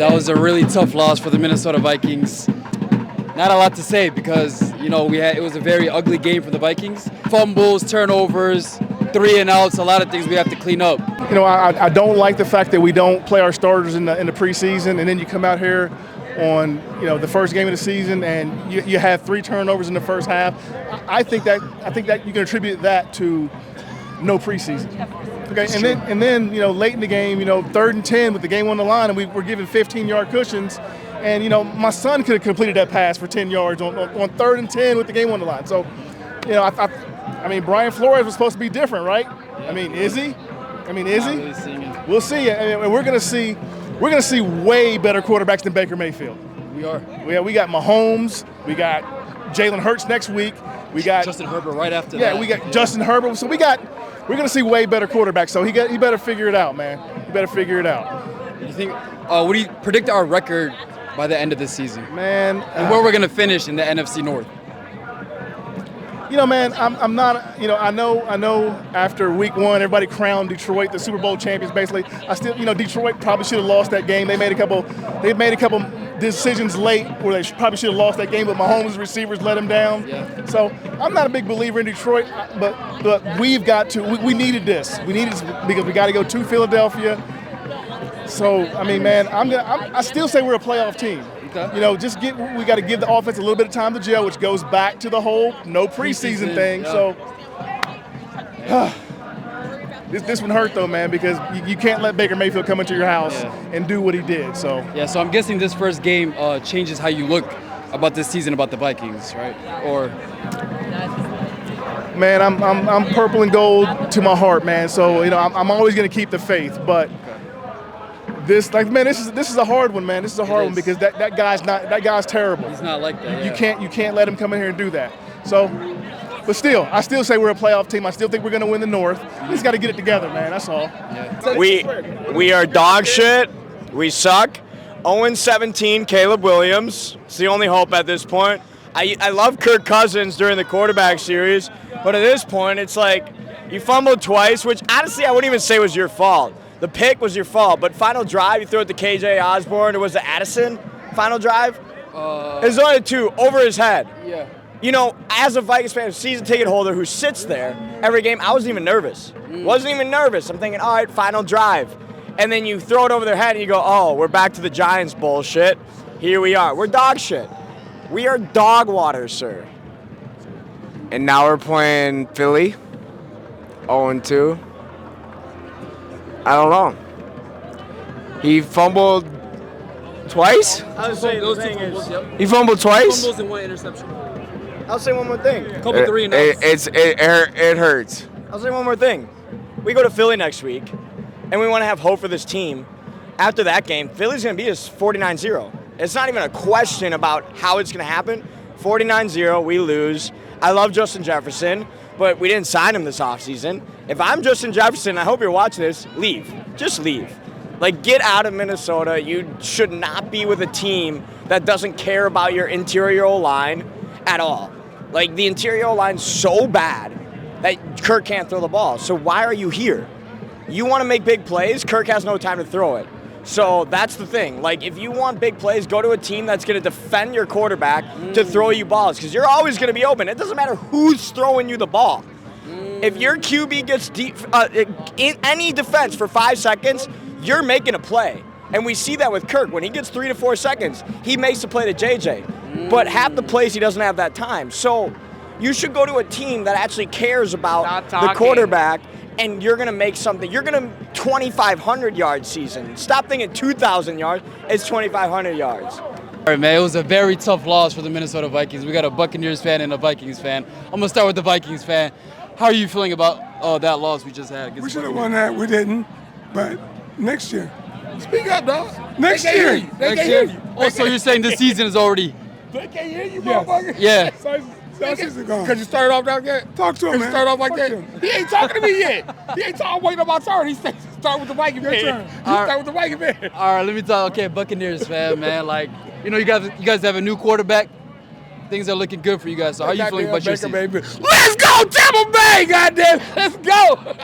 that was a really tough loss for the Minnesota Vikings. Not a lot to say because, it was a very ugly game for the Vikings. Fumbles, turnovers, 3 and outs, a lot of things we have to clean up. I don't like the fact that we don't play our starters in the preseason, and then you come out here on the first game of the season and you have 3 turnovers in the first half. I think that you can attribute that to no preseason. Okay, and then late in the game, 3rd and 10 with the game on the line, and we're given 15-yard cushions. And, my son could have completed that pass for 10 yards on 3rd and 10 with the game on the line. So, Brian Flores was supposed to be different, right? Is he? We'll see. We're going to see way better quarterbacks than Baker Mayfield. We are. We got Mahomes. We got Jalen Hurts next week. We got Justin Herbert right after that. Yeah, we got Justin Herbert. So we're going to see way better quarterbacks. So he better figure it out, man. He better figure it out. You think? What do you predict our record by the end of this season? Man. And where we're going to finish in the NFC North? Man, I'm not, I know after week 1, everybody crowned Detroit the Super Bowl champions, basically. I still, Detroit probably should have lost that game. They made a couple decisions late where they probably should have lost that game, but Mahomes' receivers let them down. Yeah. So I'm not a big believer in Detroit, but we've got to, we needed this. We needed this because we got to go to Philadelphia. So, man, I still say we're a playoff team. Okay. We got to give the offense a little bit of time to gel, which goes back to the whole no preseason thing. Yeah. So this one hurt though, man, because you can't let Baker Mayfield come into your house and do what he did. So I'm guessing this first game changes how you look about this season about the Vikings, right? Or man, I'm purple and gold to my heart, man. So I'm always going to keep the faith, but. This is a hard one, man. This is a hard one because that guy's terrible. He's not like that. You can't let him come in here and do that. So, but still, I still say we're a playoff team. I still think we're going to win the North. We just got to get it together, man. That's all. Yeah. We are dog shit. We suck. 0-17, Caleb Williams. It's the only hope at this point. I love Kirk Cousins during the quarterback series, but at this point, it's like you fumbled twice, which honestly I wouldn't even say was your fault. The pick was your fault, but final drive, you threw it to KJ Osborne, or was it Addison? Final drive? There's only 2, over his head. Yeah. As a Vikings fan, season ticket holder who sits there every game, I wasn't even nervous. Wasn't even nervous. I'm thinking, all right, final drive. And then you throw it over their head and you go, oh, we're back to the Giants bullshit. Here we are. We're dog shit. We are dog water, sir. And now we're playing Philly, 0-2. I don't know. He fumbled twice? I was saying those 2 fumbles, yep. He fumbled twice? Fumbles and 1 interception. I'll say one more thing. Couple 3 and outs. It hurts. I'll say one more thing. We go to Philly next week, and we want to have hope for this team. After that game, Philly's going to beat us 49-0. It's not even a question about how it's going to happen. 49-0, we lose. I love Justin Jefferson, but we didn't sign him this offseason. If I'm Justin Jefferson, I hope you're watching this, leave. Just leave. Get out of Minnesota. You should not be with a team that doesn't care about your interior O-line at all. The interior O-line's so bad that Kirk can't throw the ball. So why are you here? You want to make big plays, Kirk has no time to throw it. So that's the thing. If you want big plays, go to a team that's going to defend your quarterback to throw you balls because you're always going to be open. It doesn't matter who's throwing you the ball. If your QB gets in any defense for 5 seconds, you're making a play. And we see that with Kirk. When he gets 3 to 4 seconds, he makes a play to JJ. But half the plays, he doesn't have that time. So you should go to a team that actually cares about the quarterback, and you're going to make something. You're going to 2,500-yard season. Stop thinking 2,000 yards. It's 2,500 yards. All right, man, it was a very tough loss for the Minnesota Vikings. We got a Buccaneers fan and a Vikings fan. I'm going to start with the Vikings fan. How are you feeling about that loss we just had? We should have won that. We didn't. But next year. Speak up, dog. Next year. They can't hear you. Oh, so you're saying this season is already... They can't hear you, motherfucker. Yeah. Because you started off like that? Talk to him, man. Start off like that? He ain't talking to me yet. He ain't talking. I'm waiting on my turn. He said start with the Viking fan. You start with the Viking fan. All right, let me talk. Okay, Buccaneers fan, man. You guys have a new quarterback. Things are looking good for you guys. So how are you feeling about your season? Let's go, Tampa Bay, goddamn. Let's go.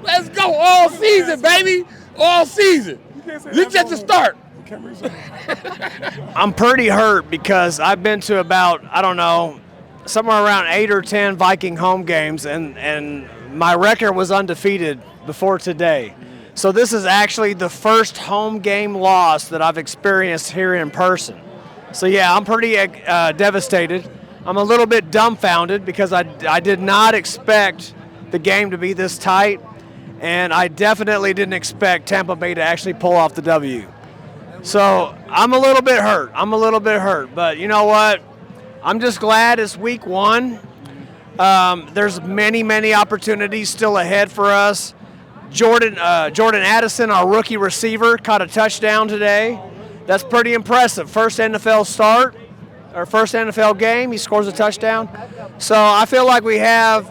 Let's go all season, baby. All season. You just to start. Cameron's on. I'm pretty hurt because I've been to about, I don't know, somewhere around 8 or 10 Viking home games, and my record was undefeated before today. So this is actually the first home game loss that I've experienced here in person. So yeah, I'm pretty devastated. I'm a little bit dumbfounded because I did not expect the game to be this tight, and I definitely didn't expect Tampa Bay to actually pull off the W. So I'm a little bit hurt. But you know what? I'm just glad it's week 1. There's many opportunities still ahead for us. Jordan Addison, our rookie receiver, caught a touchdown today. That's pretty impressive. First NFL start, or first NFL game, he scores a touchdown. So I feel like we have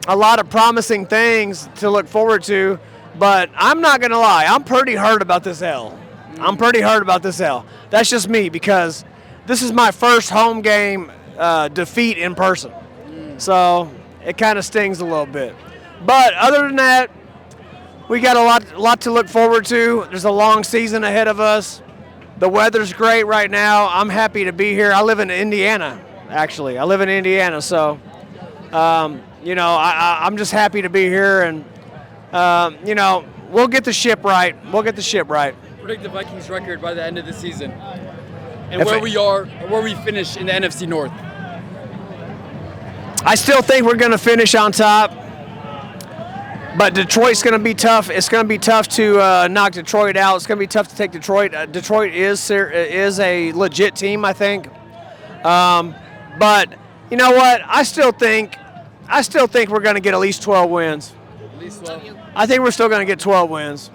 a lot of promising things to look forward to, but I'm not going to lie. I'm pretty hurt about this L. That's just me because this is my first home game defeat in person. So it kind of stings a little bit. But other than that, we got a lot to look forward to. There's a long season ahead of us. The weather's great right now. I'm happy to be here. I live in Indiana, actually. So, I'm just happy to be here, and, we'll get the ship right. Predict the Vikings record by the end of the season, and where we finish in the NFC North. I still think we're going to finish on top. But Detroit's going to be tough. It's going to be tough to knock Detroit out. It's going to be tough to take Detroit. Detroit is a legit team, I think. But you know what? I still think we're going to get at least 12 wins. At least 12. I think we're still going to get 12 wins.